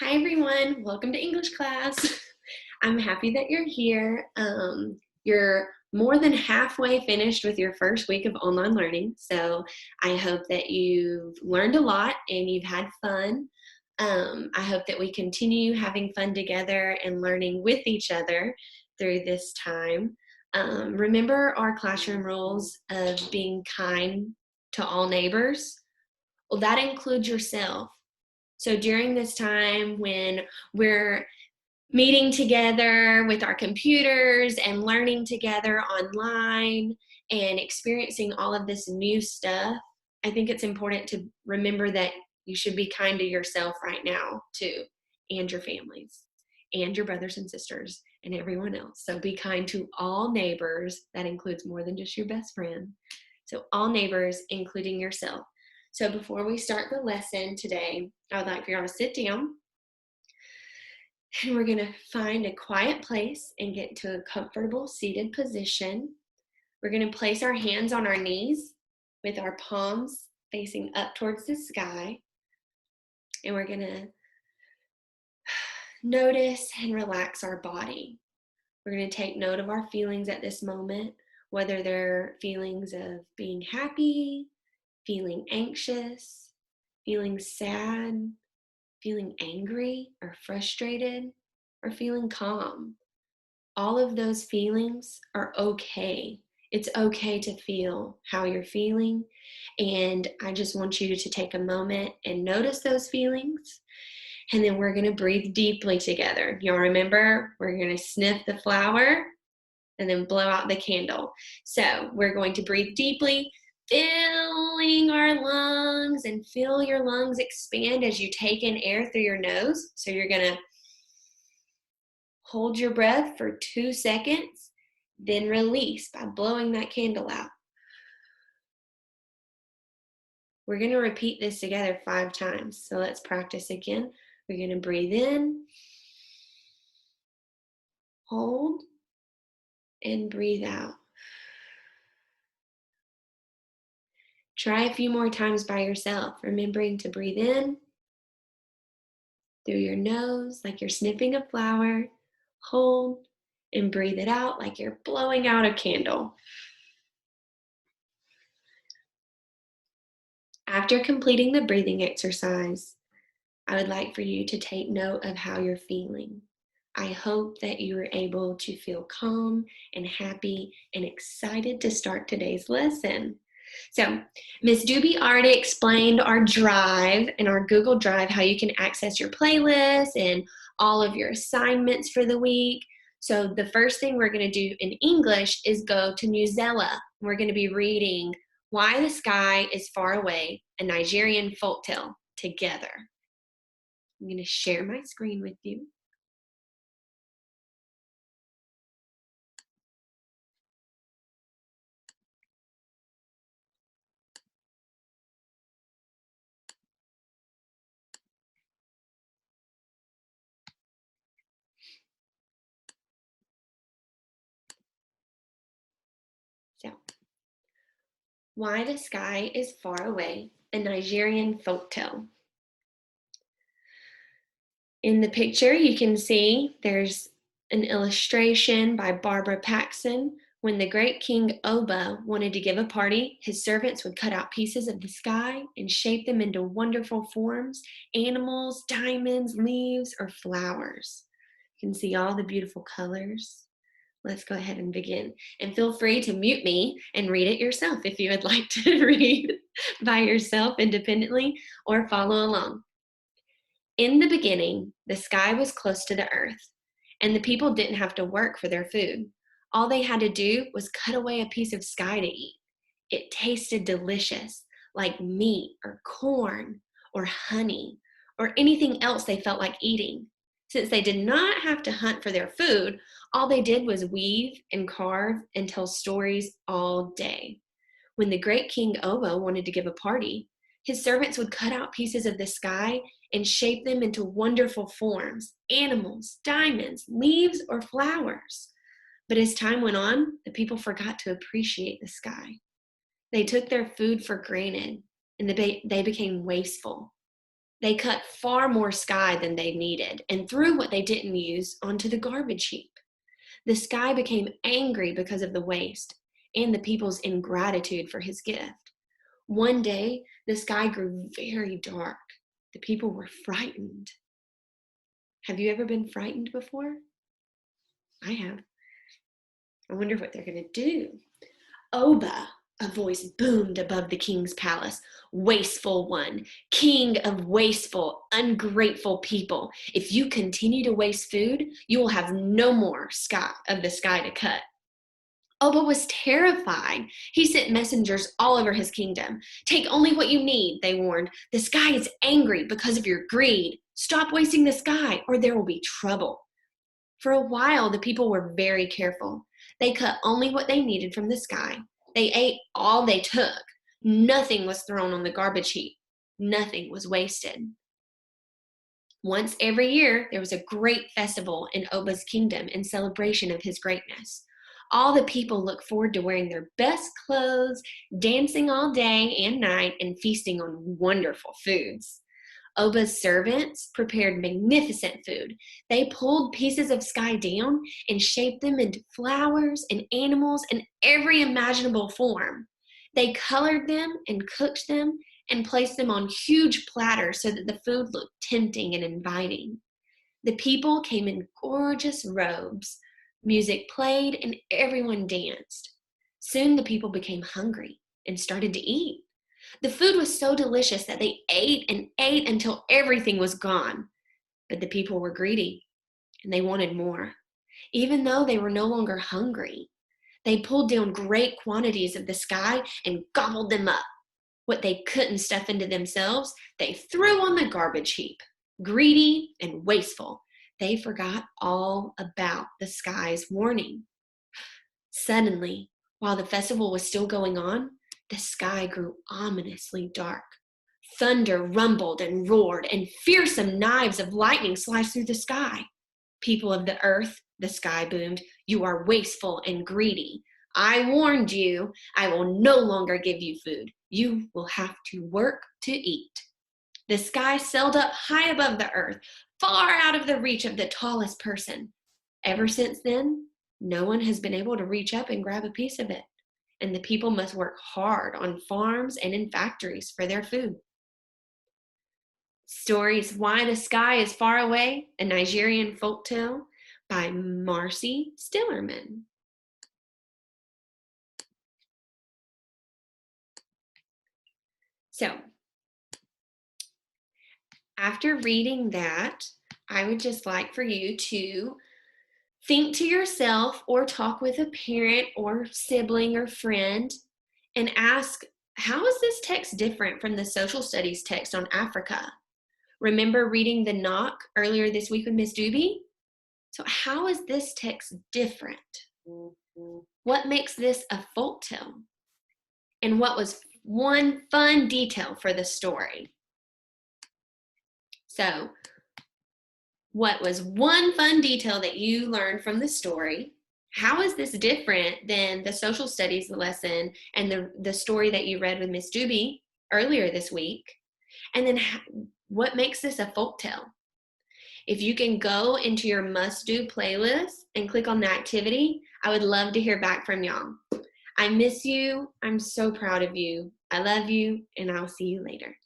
Hi everyone, welcome to English class. I'm happy that you're here. You're more than halfway finished with your first week of online learning, so I hope that you've learned a lot and you've had fun. I hope that we continue having fun together and learning with each other through this time. Remember our classroom rules of being kind to all neighbors? Well, that includes yourself. So during this time when we're meeting together with our computers and learning together online and experiencing all of this new stuff, I think it's important to remember that you should be kind to yourself right now too, and your families and your brothers and sisters and everyone else. So be kind to all neighbors. That includes more than just your best friend. So all neighbors, including yourself. So before we start the lesson today, I would like for y'all to sit down, and we're gonna find a quiet place and get into a comfortable seated position. We're gonna place our hands on our knees with our palms facing up towards the sky. And we're gonna notice and relax our body. We're gonna take note of our feelings at this moment, whether they're feelings of being happy, feeling anxious, feeling sad, feeling angry or frustrated, or feeling calm. All of those feelings are okay. It's okay to feel how you're feeling. And I just want you to take a moment and notice those feelings. And then we're going to breathe deeply together. Y'all remember, we're going to sniff the flower and then blow out the candle. So we're going to breathe deeply, filling our lungs, and feel your lungs expand as you take in air through your nose. So you're gonna hold your breath for 2 seconds, then release by blowing that candle out. We're gonna repeat this together 5 times. So let's practice again. We're gonna breathe in, hold, and breathe out. Try a few more times by yourself, remembering to breathe in through your nose like you're sniffing a flower, hold, and breathe it out like you're blowing out a candle. After completing the breathing exercise, I would like for you to take note of how you're feeling. I hope that you were able to feel calm and happy and excited to start today's lesson. So Ms. Doobie already explained our drive and our Google Drive, how you can access your playlist and all of your assignments for the week. So the first thing we're going to do in English is go to Newsela. We're going to be reading Why the Sky is Far Away, a Nigerian Folktale together. I'm going to share my screen with you. So, Why the Sky is Far Away, a Nigerian Folktale. In the picture, you can see there's an illustration by Barbara Paxson. When the great King Oba wanted to give a party, his servants would cut out pieces of the sky and shape them into wonderful forms, animals, diamonds, leaves, or flowers. You can see all the beautiful colors. Let's go ahead and begin. And feel free to mute me and read it yourself if you would like to read by yourself independently or follow along. In the beginning, the sky was close to the earth, and the people didn't have to work for their food. All they had to do was cut away a piece of sky to eat. It tasted delicious, like meat or corn or honey or anything else they felt like eating. Since they did not have to hunt for their food, all they did was weave and carve and tell stories all day. When the great King Obo wanted to give a party, his servants would cut out pieces of the sky and shape them into wonderful forms, animals, diamonds, leaves, or flowers. But as time went on, the people forgot to appreciate the sky. They took their food for granted, and they became wasteful. They cut far more sky than they needed and threw what they didn't use onto the garbage heap. The sky became angry because of the waste and the people's ingratitude for his gift. One day, the sky grew very dark. The people were frightened. Have you ever been frightened before? I have. I wonder what they're going to do. Oba, a voice boomed above the king's palace. Wasteful one, king of wasteful, ungrateful people. If you continue to waste food, you will have no more of the sky to cut. Oba was terrified. He sent messengers all over his kingdom. Take only what you need, they warned. The sky is angry because of your greed. Stop wasting the sky, or there will be trouble. For a while, the people were very careful. They cut only what they needed from the sky. They ate all they took. Nothing was thrown on the garbage heap. Nothing was wasted. Once every year, there was a great festival in Oba's kingdom in celebration of his greatness. All the people looked forward to wearing their best clothes, dancing all day and night, and feasting on wonderful foods. Oba's servants prepared magnificent food. They pulled pieces of sky down and shaped them into flowers and animals in every imaginable form. They colored them and cooked them and placed them on huge platters so that the food looked tempting and inviting. The people came in gorgeous robes. Music played and everyone danced. Soon the people became hungry and started to eat. The food was so delicious that they ate and ate until everything was gone. But the people were greedy and they wanted more. Even though they were no longer hungry, they pulled down great quantities of the sky and gobbled them up. What they couldn't stuff into themselves, they threw on the garbage heap. Greedy and wasteful, they forgot all about the sky's warning. Suddenly, while the festival was still going on, the sky grew ominously dark. Thunder rumbled and roared, and fearsome knives of lightning sliced through the sky. People of the earth, the sky boomed, you are wasteful and greedy. I warned you, I will no longer give you food. You will have to work to eat. The sky sailed up high above the earth, far out of the reach of the tallest person. Ever since then, no one has been able to reach up and grab a piece of it, and the people must work hard on farms and in factories for their food. Stories Why the Sky is Far Away, a Nigerian Folktale by Marci Stillerman. So, after reading that, I would just like for you to think to yourself or talk with a parent or sibling or friend and ask, how is this text different from the social studies text on Africa? Remember reading The Knock earlier this week with Miss Doobie? So how is this text different? What makes this a folktale? And what was one fun detail for the story? So, what was one fun detail that you learned from the story? How is this different than the social studies lesson and the story that you read with Miss Doobie earlier this week? And then what makes this a folktale? If you can go into your must-do playlist and click on the activity, I would love to hear back from y'all. I miss you. I'm so proud of you. I love you, and I'll see you later.